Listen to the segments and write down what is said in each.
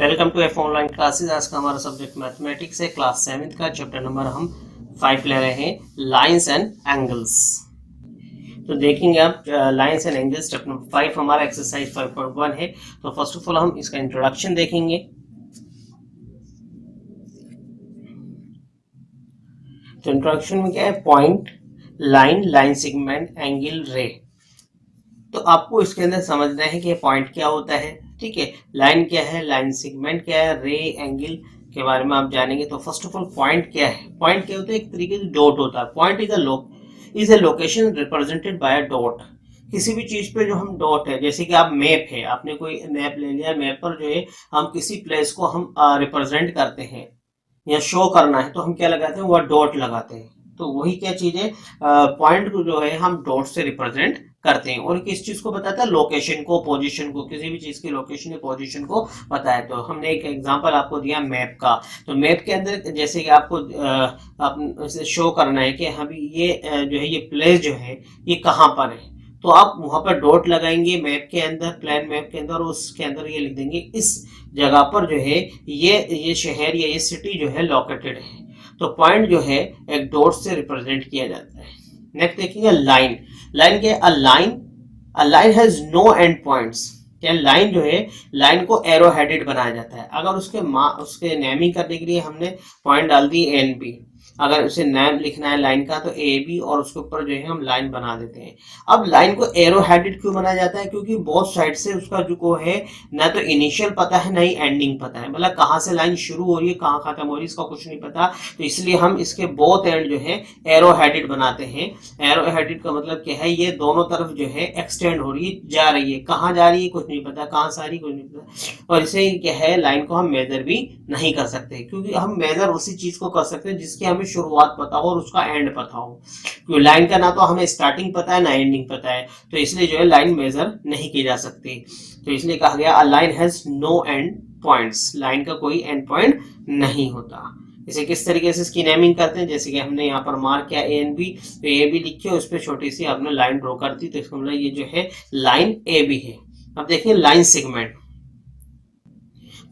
Welcome to F online classes. आज का हमारा सब्जेक्ट मैथमेटिक्स है, क्लास 7th का चैप्टर नंबर हम 5 ले रहे हैं, लाइंस एंड एंगल्स। तो देखेंगे आप lines and angles chapter number 5 हमारा एक्सरसाइज 5.1 है। तो फर्स्ट ऑफ ऑल हम इसका इंट्रोडक्शन देखेंगे। तो इंट्रोडक्शन में क्या है, point, line, line segment, angle, रे। तो आपको इसके अंदर समझना है कि पॉइंट क्या होता है, ठीक है, लाइन क्या है, लाइन सेगमेंट क्या है, रे, एंगल के बारे में आप जानेंगे। तो फर्स्ट ऑफ ऑल पॉइंट क्या है, पॉइंट क्या होता है, एक तरीके से डॉट होता है। Point is a location represented by a dot. किसी भी चीज पे जो हम डॉट है, जैसे कि आप मैप है, आपने कोई मैप ले लिया, मैप पर जो है हम किसी प्लेस को हम रिप्रेजेंट करते हैं या शो करना है तो हम क्या लगाते हैं, वह डॉट लगाते हैं। तो वही क्या चीज है, पॉइंट को जो है हम डॉट से रिप्रेजेंट करते हैं। और किस चीज को बताता है, लोकेशन को, पोजीशन को, किसी भी चीज की लोकेशन या पोजीशन को बताया। तो हमने एक एग्जांपल आपको दिया मैप का। तो मैप के अंदर जैसे कि आपको आप शो करना है कि हम ये जो है ये प्लेस जो है ये कहाँ पर है, तो आप वहां पर डॉट लगाएंगे मैप के अंदर, प्लान मैप के अंदर, और उसके अंदर ये लिख देंगे इस जगह पर जो है ये शहर या ये सिटी जो है लोकेटेड है। तो पॉइंट जो है एक डॉट से रिप्रेजेंट किया जाता है। नेक्स्ट देखेंगे लाइन। लाइन क्या है, a line has no end points. क्या लाइन जो है, लाइन को एरो हेडेड बनाया जाता है। अगर उसके नेमिंग करने के लिए हमने पॉइंट डाल दी एन बी, अगर उसे नाम लिखना है लाइन का तो ए बी, और उसके ऊपर जो है हम लाइन बना देते हैं। अब लाइन को एरो हेडेड क्यों बनाया जाता है, क्योंकि बहुत साइड से उसका जो है ना तो इनिशियल पता है ना ही एंडिंग पता है, मतलब कहाँ से लाइन शुरू हो रही है कहाँ खत्म हो रही है इसका कुछ नहीं पता। तो इसलिए हम इसके बोथ एंड जो है एरो हेडेड बनाते हैं। एरो हेडेड का मतलब क्या है, ये दोनों तरफ जो है एक्सटेंड हो रही है, जा रही है, कहाँ जा रही है कुछ नहीं पता, कहाँ से आ रही है कुछ नहीं पता। और इसे क्या है, लाइन को हम मेजर भी नहीं कर सकते, क्योंकि हम मेजर उसी चीज को कर सकते हैं जिसकी हमें शुरुआत पता हो और उसका एंड पता हो। क्योंकि लाइन का ना तो हमें स्टार्टिंग पता है ना एंडिंग पता है, तो इसलिए जो है लाइन मेजर नहीं की जा सकती। तो इसलिए कहा गया a line has no end points, line का कोई एंड पॉइंट नहीं होता। इसे किस तरीके से इसकी नेमिंग करते हैं, जैसे कि हमने यहाँ पर मार्क किया ए एन बी, तो ए बी लिखे, उस पर छोटी सी आपने लाइन ड्रॉ कर दी, तो इसका मतलब ये जो है लाइन ए बी है। अब देखिए लाइन सेगमेंट।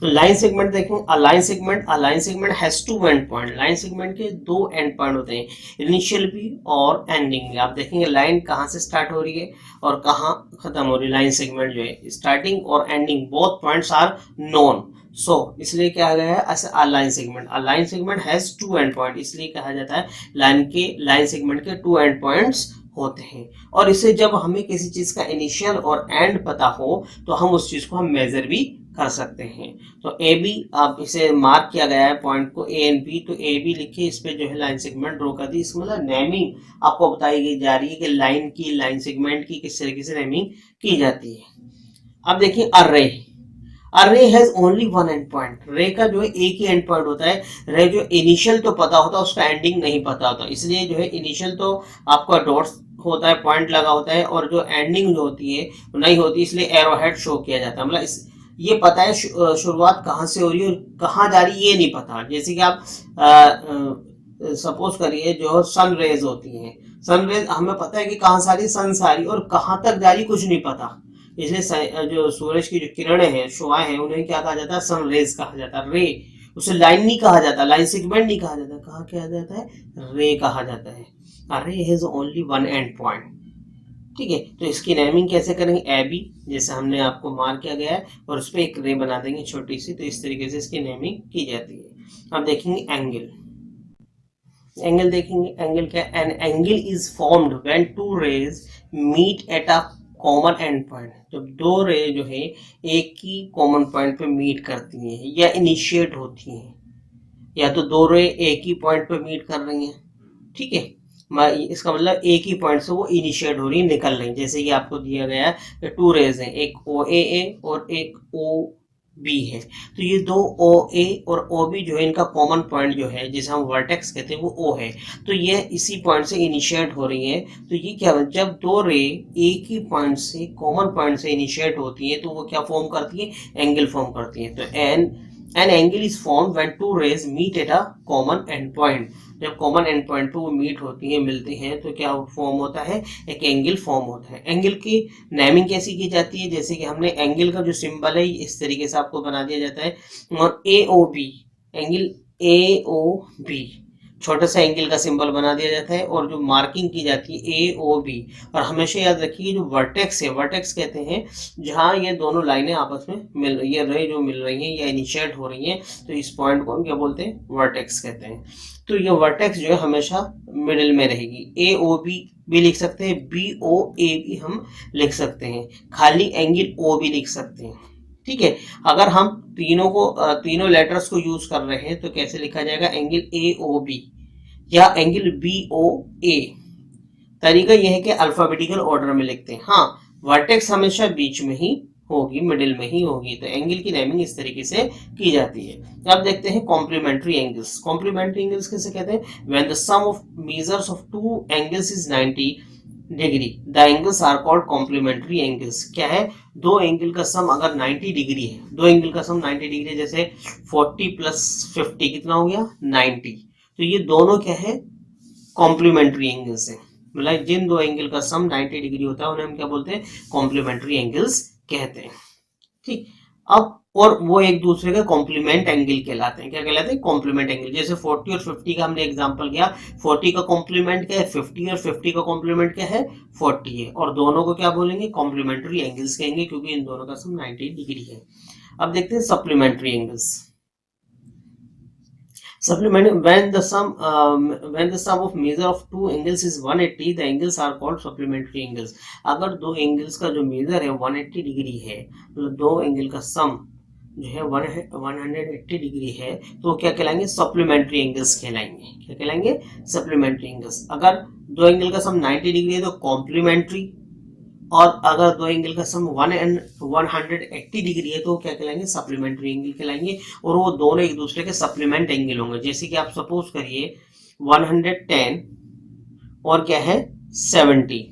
तो लाइन सेगमेंट देखें, a line segment has two end point. Line segment के दो एंड पॉइंट होते हैं, इनिशियल भी और एंडिंग भी। आप देखेंगे लाइन कहाँ से स्टार्ट हो रही है और कहाँ खत्म हो रही है। लाइन सेगमेंट जो है स्टार्टिंग और ending both points are known, so इसलिए क्या गया है a line segment. A line segment has two end point, इसलिए कहा जाता है लाइन सेगमेंट के टू एंड पॉइंट्स होते हैं। और इसे जब हमें किसी चीज का इनिशियल और एंड पता हो तो हम उस चीज को हम मेजर भी कर सकते हैं। तो ए बी, आप इसे मार्क किया गया है पॉइंट को ए एंड बी, तो ए बी लिखिए, इस पे जो है लाइन सेगमेंट ड्रॉ कर दी। इसमें मतलब नेमिंग आपको बताई गई जा रही है कि लाइन की, लाइन सेगमेंट की किस तरीके से नेमिंग की जाती है। अब देखिए array. Array has only one and point. रे का जो है एक ही एंड पॉइंट होता है। रे जो इनिशियल तो पता होता है, उसका एंडिंग नहीं पता होता, इसलिए जो है इनिशियल तो आपका डॉट्स होता है, पॉइंट लगा होता है, और जो एंडिंग जो होती है नहीं होती, इसलिए एरो हेड शो किया जाता है। मतलब इस ये पता है शुरुआत कहाँ से हो रही है और कहाँ जा रही है ये नहीं पता। जैसे कि आप सपोज करिए जो सन रेज होती हैं, सन रेज हमें पता है कि कहाँ से आ रही है, सन से आ रही है, और कहाँ तक जा रही कुछ नहीं पता। इसलिए जो सूरज की जो किरणें हैं, शुआएं हैं, उन्हें क्या कहा जाता है, सन रेज कहा जाता है। रे, उसे लाइन नहीं कहा जाता, लाइन सेगमेंट नहीं कहा जाता, कहा क्या जाता है, रे कहा जाता है। रे has only one and point, ठीक है। तो इसकी नेमिंग कैसे करेंगे, ए बी जैसे हमने आपको मार्क किया गया है, और उस पर एक रे बना देंगे छोटी सी, तो इस तरीके से इसकी नेमिंग की जाती है। अब देखेंगे एंगल। एंगल देखेंगे, एंगल क्या, an angle is formed when two rays meet at a common end point. जब दो रे जो है एक ही कॉमन पॉइंट पे मीट करती हैं या इनिशिएट होती हैं, या तो दो रे एक ही पॉइंट पे मीट कर रही हैं, ठीक है, इसका मतलब एक ही पॉइंट से वो इनिशिएट हो रही है, निकल रही है। जैसे कि आपको दिया गया है टू रेज हैं, एक ओ ए और एक ओ बी है, तो ये दो ओ ए और ओ बी जो है इनका कॉमन पॉइंट जो है जिसे हम वर्टेक्स कहते हैं वो ओ है, तो ये इसी पॉइंट से इनिशिएट हो रही है। तो ये क्या है, जब दो रे एक ही पॉइंट से, कॉमन पॉइंट से इनिशिएट होती है तो वो क्या फॉर्म करती है, एंगल फॉर्म करती है। तो an angle is form when two rays meet at a common end point. जब कॉमन एंड पॉइंट पे वो मीट होती हैं, मिलती हैं, तो क्या फॉर्म होता है, एक एंगल फॉर्म होता है। एंगल की नेमिंग कैसी की जाती है, जैसे कि हमने एंगल का जो सिंबल है इस तरीके से आपको बना दिया जाता है, और A O B, angle A O B छोटा सा एंगल का सिंबल बना दिया जाता है, और जो मार्किंग की जाती है ए ओ बी। और हमेशा याद रखिए जो वर्टेक्स है, वर्टेक्स कहते हैं जहां ये दोनों लाइनें आपस में मिल रही है, रे जो मिल रही हैं या इनिशिएट हो रही हैं, तो इस पॉइंट को हम क्या बोलते हैं, वर्टेक्स कहते हैं। तो ये वर्टेक्स जो है हमेशा मिडिल में रहेगी। ए ओ बी भी लिख सकते हैं, बी ओ ए भी हम लिख सकते हैं, खाली एंगल ओ भी लिख सकते हैं। ठीक है, अगर हम तीनों लेटर्स को यूज कर रहे हैं तो कैसे लिखा जाएगा, एंगल ए ओ बी या एंगल बी ओ ए। तरीका यह है कि अल्फाबेटिकल ऑर्डर में लिखते हैं। हाँ, वर्टेक्स हमेशा बीच में ही होगी, मिडिल में ही होगी, तो एंगल की नेमिंग इस तरीके से की जाती है। अब देखते हैं कॉम्प्लीमेंट्री एंगल्स। कॉम्प्लीमेंट्री एंगल्स किसे कहते हैं, when the sum of measures of two angles is 90 degree the angles are called complementary angles. क्या है, दो एंगल का सम अगर 90 डिग्री है, दो एंगल का सम 90 डिग्री, जैसे 40 प्लस 50 कितना हो गया, 90, तो ये दोनों क्या है, कॉम्प्लीमेंट्री एंगल्स हैं। मतलब जिन दो एंगल का सम 90 डिग्री होता है उन्हें हम क्या बोलते हैं, कॉम्प्लीमेंट्री एंगल्स कहते हैं। ठीक, अब और वो एक दूसरे का कॉम्प्लीमेंट एंगल कहलाते हैं। क्या कहलाते हैं, कॉम्प्लीमेंट एंगल। जैसे 40 और 50 का हमने एग्जांपल किया, 40 का कॉम्प्लीमेंट क्या है 50, और 50 का कॉम्प्लीमेंट क्या है 40 है, और दोनों को क्या बोलेंगे, कॉम्प्लीमेंट्री एंगल्स कहेंगे, क्योंकि इन दोनों का सम 90 डिग्री है। अब देखते हैं supplementary angles. Supplement when the sum of measure of two angles is 180, the angles are called supplementary angles. अगर दो एंगल्स का जो मेजर है 180 डिग्री है, तो दो एंगल का सम जो है 180 डिग्री है, तो क्या कहलाएंगे, सप्लीमेंट्री एंगल्स कहलाएंगे। क्या कहलाएंगे, सप्लीमेंट्री एंगल्स। अगर दो एंगल का सम 90 डिग्री है तो कॉम्प्लीमेंट्री, और अगर दो एंगल का सम 180 डिग्री है तो क्या कहलाएंगे, सप्लीमेंट्री एंगल कहलाएंगे, और वो दोनों एक दूसरे के सप्लीमेंट एंगल होंगे। जैसे कि आप सपोज करिए 110 और क्या है 70,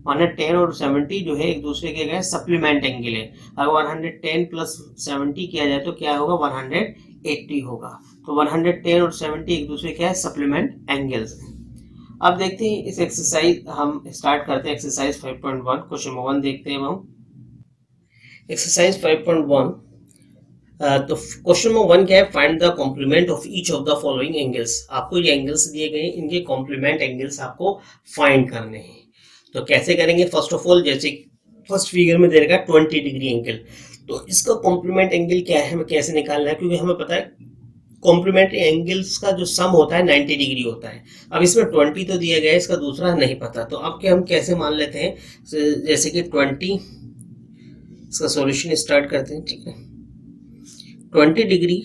110 और 70 जो है एक दूसरे के क्या सप्लीमेंट एंगल है। अगर 110 प्लस 70 किया जाए तो क्या होगा, 180 होगा। तो 110 और 70 एक दूसरे क्या है, सप्लीमेंट एंगल्स हैं। अब देखते हैं इस एक्सरसाइज, हम स्टार्ट करते हैं एक्सरसाइज 5.1। क्वेश्चन नंबर 1 देखते हैं हम। एक्सरसाइज 5.1, तो क्वेश्चन नंबर 1 क्या है, find the complement of each of the following angles. आपको ये एंगल्स दिए गए हैं, इनके कॉम्प्लीमेंट एंगल्स आपको फाइंड करने हैं। तो कैसे करेंगे, फर्स्ट ऑफ ऑल जैसे फर्स्ट फिगर में दे रखा है 20 डिग्री एंगल, तो इसका कॉम्प्लीमेंट एंगल क्या है, हमें कैसे निकालना है, क्योंकि हमें पता है कॉम्प्लीमेंट्री एंगल्स का जो सम होता है 90 डिग्री होता है। अब इसमें 20 तो दिया गया है, इसका दूसरा नहीं पता, तो अब क्या हम कैसे मान लेते हैं, जैसे कि 20, इसका सॉल्यूशन स्टार्ट करते हैं। ठीक है, 20 डिग्री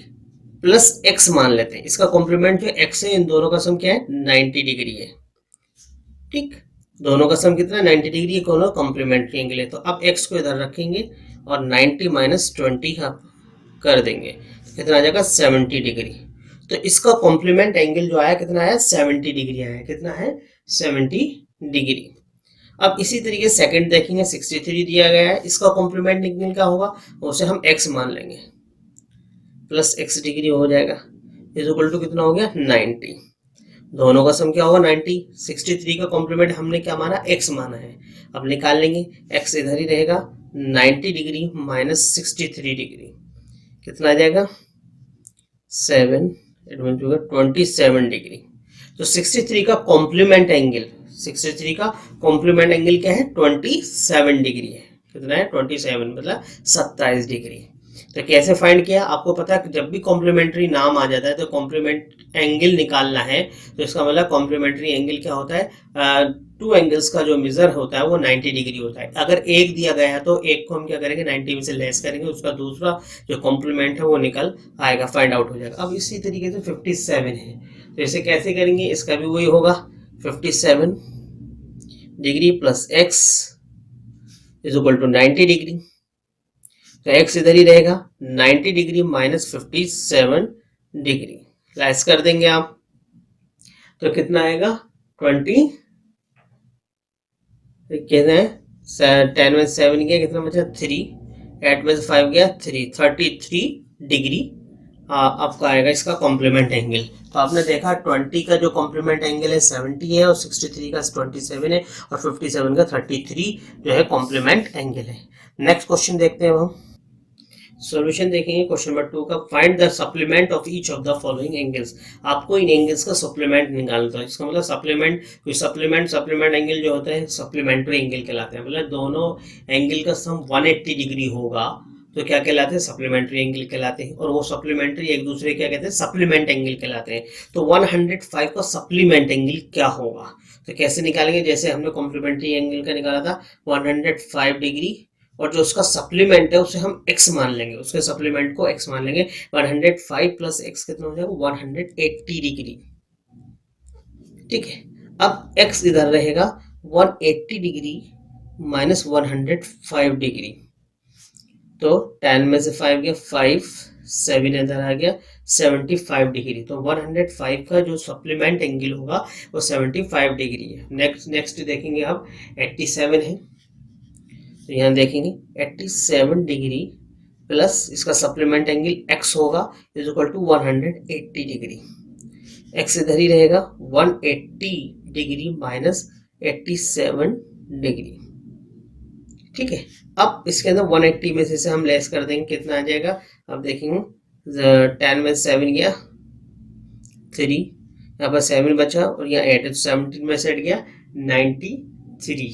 प्लस एक्स मान लेते हैं, इसका कॉम्प्लीमेंट जो एक्स है, इन दोनों का सम क्या है 90 डिग्री है। ठीक, दोनों का सम कितना है 90 डिग्री, दोनों कॉम्प्लीमेंट्री एंगल है। तो अब एक्स को इधर रखेंगे और 90 माइनस 20 कर देंगे, कितना आ जाएगा 70 डिग्री। तो इसका कॉम्प्लीमेंट एंगल जो आया कितना आया 70 डिग्री आया, कितना है 70 डिग्री। अब इसी तरीके सेकंड देखेंगे 63 दिया गया है, इसका कॉम्प्लीमेंट एंगल क्या होगा, उसे हम x मान लेंगे, प्लस x डिग्री हो जाएगा, इज इक्वल टू कितना हो गया 90। दोनों का सम क्या होगा 90। 63 का कॉम्प्लीमेंट हमने क्या माना, x माना है। अब निकाल लेंगे, x इधर ही रहेगा, 90 डिग्री माइनस 63 डिग्री कितना आ जाएगा 7, इट मीन 27 डिग्री। तो 63 का कॉम्प्लीमेंट एंगल, 63 का कॉम्प्लीमेंट एंगल क्या है 27 डिग्री है। कितना है 27, मतलब 27 डिग्री। तो कैसे फाइंड किया, आपको पता है कि जब भी कॉम्प्लीमेंट्री नाम आ जाता है तो कॉम्प्लीमेंट एंगल निकालना है, तो इसका मतलब कॉम्प्लीमेंट्री एंगल क्या होता है, टू एंगल्स का जो मेजर होता है वो 90 डिग्री होता है। अगर एक दिया गया है तो एक को हम क्या करेंगे 90 में से लेस करेंगे, उसका दूसरा जो कॉम्प्लीमेंट है वो निकल आएगा, फाइंड आउट हो जाएगा। अब इसी तरीके से 57 है, तो इसे कैसे करेंगे, इसका भी वही होगा 57 degree plus x is equal to 90 degree. तो x इधर ही रहेगा, 90 डिग्री माइनस 57 डिग्री लेस कर देंगे आप, तो कितना आएगा 20, कितना है 10 में 7 गया, कितना बचा 3, 8 में 5 गया 3, 33 डिग्री आपका आएगा इसका कॉम्प्लीमेंट एंगल। तो आपने देखा 20 का जो कॉम्प्लीमेंट एंगल है 70 है, और 63 का 27 है, और 57 का 33 जो है कॉम्प्लीमेंट एंगल है। नेक्स्ट क्वेश्चन देखते हैं हम। सॉल्यूशन देखेंगे क्वेश्चन नंबर 2 का। Find the supplement of each of the following angles. आपको इन एंगल्स का सप्लीमेंट निकालना है। इसका मतलब सप्लीमेंट, कोई सप्लीमेंट एंगल जो होता है सप्लीमेंट्री एंगल कहलाते हैं। मतलब दोनों एंगल का सम 180 डिग्री होगा तो क्या कहलाते हैं, सप्लीमेंट्री एंगल कहलाते हैं। और वो सप्लीमेंट्री एक दूसरे क्या कहते हैं, सप्लीमेंट एंगल कहलाते हैं। तो 105 का सप्लीमेंट एंगल क्या होगा, तो कैसे निकालेंगे, जैसे हमने कॉम्प्लीमेंट्री एंगल का निकाला था 105 डिग्री, और जो उसका सप्लीमेंट है उसे हम x मान लेंगे, उसके सप्लीमेंट को x मान लेंगे। 105 प्लस x कितना हो जाएगा, 180 डिग्री। ठीक है, अब x इधर रहेगा, 180 डिग्री माइनस 105 डिग्री, तो 10 में से 5 गया 5, 7 इधर आ गया 75 डिग्री। तो 105 का जो सप्लीमेंट एंगल होगा वो 75 डिग्री है। नेक्स्ट देखेंगे आप 87 है, तो यहाँ देखेंगे 87 डिग्री प्लस इसका सप्लीमेंट एंगल x होगा is equal to 180 degree. x इधर ही रहेगा, 180 डिग्री माइनस 87 डिग्री। ठीक है, अब इसके अंदर 180 में से हम लेस कर देंगे, कितना आ जाएगा, अब देखेंगे 10 में 7 गया 3, यहाँ पर 7 बचा और यहाँ 8 है, तो 17 में से हट गया 93,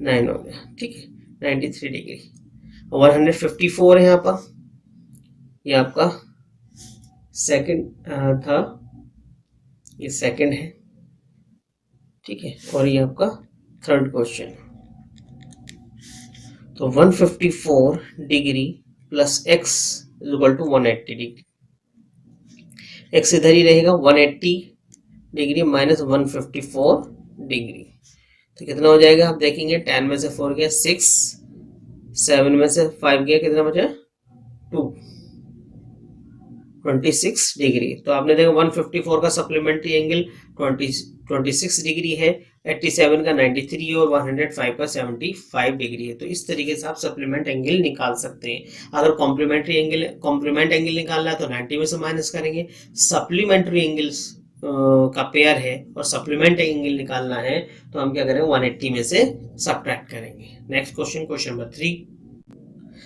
9 हो गया। ठीक है, 93 डिग्री। 154 है यहाँ पर, ये आपका सेकंड था, ये सेकंड है। ठीक है, और ये आपका थर्ड क्वेश्चन। तो 154 degree plus x is equal to 180 degree. x इधर ही रहेगा, 180 डिग्री माइनस 154 डिग्री, तो कितना हो जाएगा, आप देखेंगे 10 में से 4 गया 6, 7 में से 5 गया, कितना बचा 2, 26 डिग्री। तो आपने देखा 154 का सप्लीमेंट्री एंगल 26 डिग्री है, 87 का 93 और 105 का 75 डिग्री है। तो इस तरीके से आप सप्लीमेंट एंगल निकाल सकते हैं। अगर कॉम्प्लीमेंट एंगल निकालना है तो 90 में से माइनस करेंगे। सप्लीमेंट्री एंगल्स का पेयर है और सप्लीमेंट एंगल निकालना है तो हम क्या करेंगे, 180 में से सब्ट्रैक्ट करेंगे। Next question, question number 3।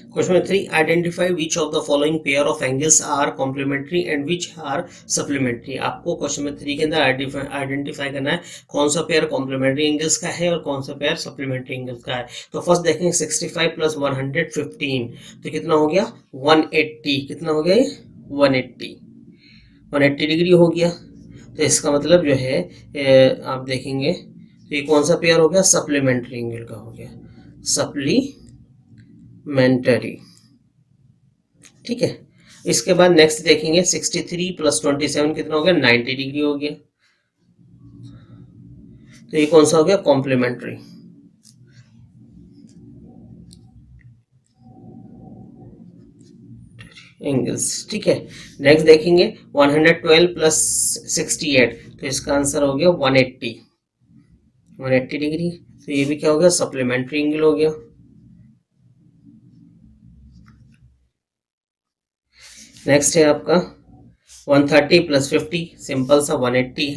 Question number 3. Identify which of the following pair of angles are complementary and which are supplementary. आपको क्वेश्चन नंबर 3 के अंदर आइडेंटिफाई करना है कौन सा पेयर कॉम्प्लीमेंट्री एंगल्स का है और कौन सा पेयर सप्लीमेंट्री एंगल्स का है। तो फर्स्ट देखेंगे 65 प्लस 115, तो कितना हो गया 180, कितना हो गया 180 डिग्री हो गया। तो इसका मतलब जो है आप देखेंगे तो ये कौन सा पेयर हो गया, सप्लीमेंट्री एंगल का हो गया, सप्लीमेंटरी। ठीक है, इसके बाद नेक्स्ट देखेंगे 63 प्लस 27 कितना हो गया, 90 डिग्री हो गया। तो ये कौन सा हो गया, कॉम्प्लीमेंट्री। एंगल्स। ठीक है, नेक्स्ट देखेंगे 112 प्लस 68, तो इसका आंसर हो गया 180 डिग्री। तो ये भी क्या हो गया, सप्लीमेंट्री एंगल हो गया। नेक्स्ट है आपका 130 प्लस 50, सिंपल सा 180 है,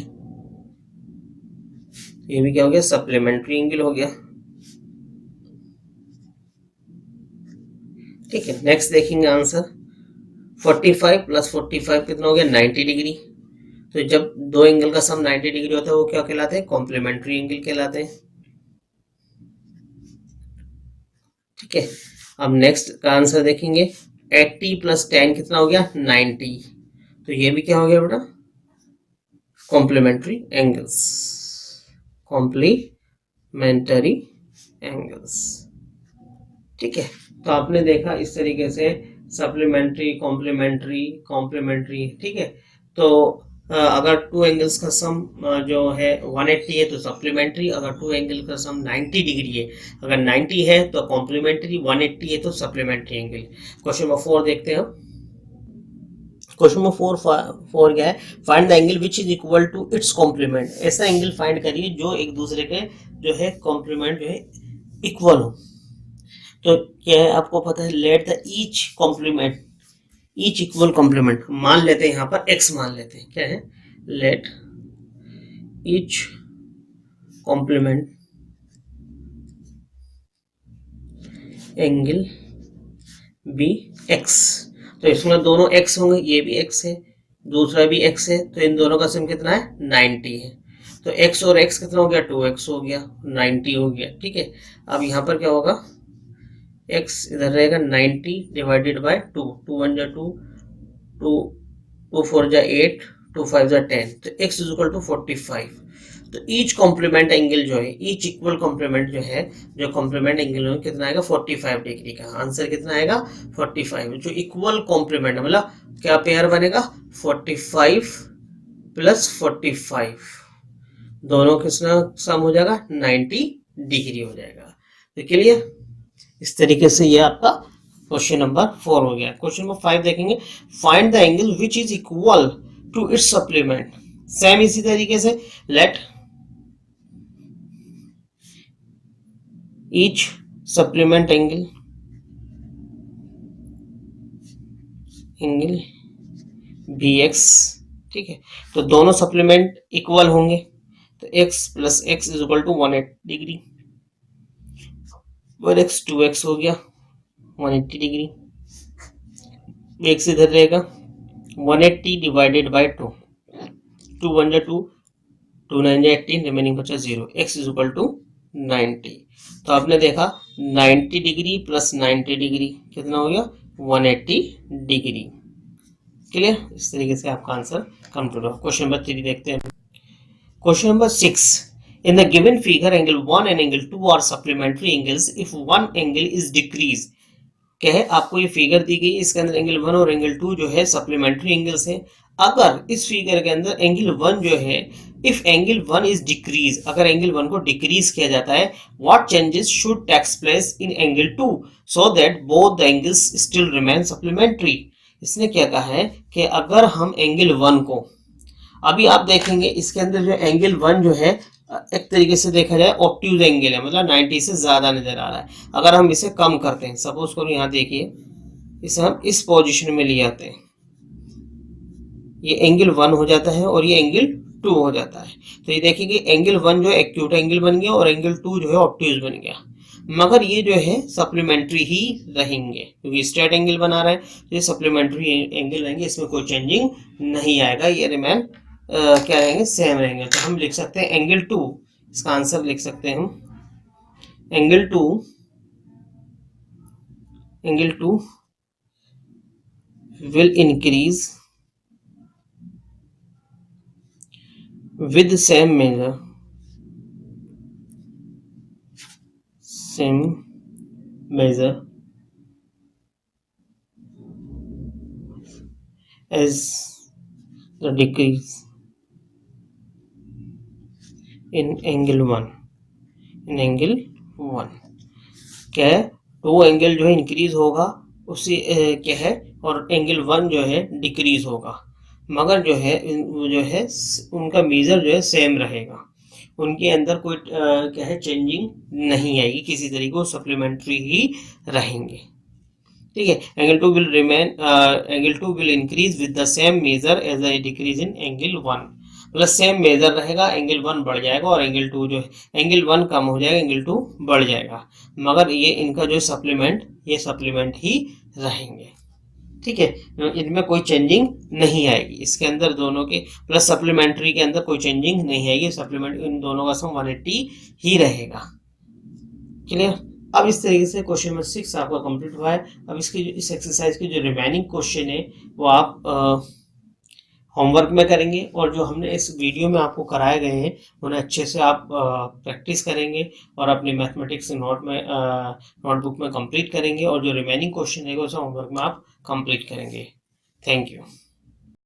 ये भी क्या हो गया, सप्लीमेंट्री एंगल हो गया। ठीक है, नेक्स्ट देखेंगे आंसर 45 प्लस 45 कितना हो गया, 90 डिग्री। तो जब दो एंगल का सम 90 डिग्री होता है वो क्या कहलाते हैं, कॉम्प्लीमेंट्री एंगल कहलाते हैं। ठीक है, अब नेक्स्ट का आंसर देखेंगे 80 प्लस 10 कितना हो गया, 90। तो ये भी क्या हो गया बेटा, कॉम्प्लीमेंट्री एंगल्स, कॉम्प्लीमेंटरी एंगल्स। ठीक है, तो आपने देखा इस तरीके से सप्लीमेंट्री, कॉम्प्लीमेंट्री। ठीक है, तो अगर टू एंगल्स का सम जो है 180 है तो सप्लीमेंट्री, अगर टू एंगल का सम 90 डिग्री है, अगर 90 है तो कॉम्प्लीमेंट्री, 180 है तो सप्लीमेंट्री एंगल। क्वेश्चन नंबर 4 देखते हैं। क्वेश्चन नंबर 4 क्या है, find the angle which is equal to its complement. ऐसा एंगल फाइंड करिए जो एक दूसरे के जो है कॉम्प्लीमेंट जो है इक्वल हो। तो क्या है, आपको पता है, let the each each equal complement मान लेते हैं, यहाँ पर x मान लेते हैं, क्या है, let each complement angle be x। तो इसमें दोनों x होंगे, ये भी x है, दूसरा भी x है, तो इन दोनों का सम कितना है, 90 है। तो x और x कितना हो गया, 2x हो गया, 90 हो गया। ठीक है, अब यहाँ पर क्या होगा, x इधर रहेगा 90 डिवाइडेड बाय 2, 2 1 जा 2, 2 4 जा 8, 2 5 जा 10, तो x इज इक्वल टू 45। तो ईच कॉम्प्लीमेंट एंगल जो है, ईच इक्वल कॉम्प्लीमेंट जो है, जो कॉम्प्लीमेंट एंगल है कितना आएगा, 45 डिग्री का। आंसर कितना आएगा, 45। जो इक्वल कॉम्प्लीमेंट है, मतलब क्या पेयर बनेगा, 45 प्लस 45, दोनों कितना सम हो जाएगा, 90 डिग्री हो जाएगा। तो क्लियर, इस तरीके से ये आपका क्वेश्चन नंबर 4 हो गया। क्वेश्चन नंबर 5 देखेंगे, find the angle which is equal to its supplement. Same इसी तरीके से let each supplement angle be x. ठीक है, तो दोनों सप्लीमेंट इक्वल होंगे, तो x plus x is equal to 180 degree, 1x 2x हो गया 180 डिग्री, x इधर रहेगा 180 डिवाइडेड बाय 2, 2 1 जा 2, 2 9 जा 18, रिमेनिंग बचा 0, x इज इक्वल टू 90। तो आपने देखा 90 डिग्री प्लस 90 डिग्री कितना हो गया, 180 डिग्री। क्लियर, इस तरीके से आपका आंसर कंप्लीट होगा। क्वेश्चन नंबर 3 देखते हैं। Question number 6, in the given figure angle 1 and angle 2 are supplementary angles if one angle is decreased। क्या है, आपको ये फिगर दी गई, इसके अंदर एंगल 1 और एंगल 2 जो है सप्लीमेंट्री एंगल्स हैं। अगर इस फिगर के अंदर एंगल 1 जो है, इफ एंगल 1 इज डिक्रीज, अगर एंगल 1 को डिक्रीज किया जाता है, what changes should takes place in angle 2 so that both the angles still remain supplementary. इसने क्या कहा है कि अगर हम एंगल 1 को, अभी आप देखेंगे इसके अंदर जो एंगल 1 जो है एक तरीके से देखा जाए ऑब्ट्यूज एंगल है, मतलब 90 से ज्यादा नजर आ रहा है। अगर हम इसे कम करते हैं, सपोज करो यहाँ देखिए, इसे हम इस पोजीशन में ले आते हैं, ये एंगल 1 हो जाता है और ये एंगल 2 हो जाता है। तो ये देखिए कि एंगल 1 जो है एक्यूट एंगल बन गया और एंगल 2 जो है ऑब्ट्यूज बन गया, मगर ये जो है सप्लीमेंट्री ही रहेंगे क्योंकि स्ट्रेट एंगल बना रहा है, तो ये सप्लीमेंट्री एंगल रहेंगे, इसमें कोई चेंजिंग नहीं आएगा, ये रिमेन क्या रहेंगे, सेम रहेंगे। तो हम लिख सकते हैं एंगल 2, इसका आंसर लिख सकते हैं हम angle 2 will increase with same measure as the decrease in angle 1। क्या है, 2 एंगल जो है इंक्रीज होगा उसी क्या है, और एंगल 1 जो है डिक्रीज होगा, मगर जो है उनका मेजर जो है सेम रहेगा, उनके अंदर कोई क्या है चेंजिंग नहीं आएगी, किसी तरीके को सप्लीमेंट्री ही रहेंगे। ठीक है, angle 2 will increase with the same measure as a decrease in angle 1, plus same measure रहेगा, एंगल 1 बढ़ जाएगा और एंगल 2 जो है एंगल 1 कम हो जाएगा, एंगल 2 बढ़ जाएगा, मगर ये इनका जो सप्लीमेंट ही रहेंगे। ठीक है, इनमें कोई चेंजिंग नहीं आएगी, इसके अंदर दोनों के प्लस सप्लीमेंट्री के अंदर कोई चेंजिंग नहीं आएगी, सप्लीमेंट इन दोनों का सम 180 ही रहेगा। क्लियर, अब इस तरीके से क्वेश्चन नंबर 6 आपका कंप्लीट हुआ है। अब इसकी इस एक्सरसाइज की जो रिमेनिंग क्वेश्चन है वो आप होमवर्क में करेंगे, और जो हमने इस वीडियो में आपको कराए गए हैं उन्हें अच्छे से आप प्रैक्टिस करेंगे और अपने मैथमेटिक्स नोटबुक में कंप्लीट करेंगे, और जो रिमेनिंग क्वेश्चन है उसे होमवर्क में आप कंप्लीट करेंगे। Thank you.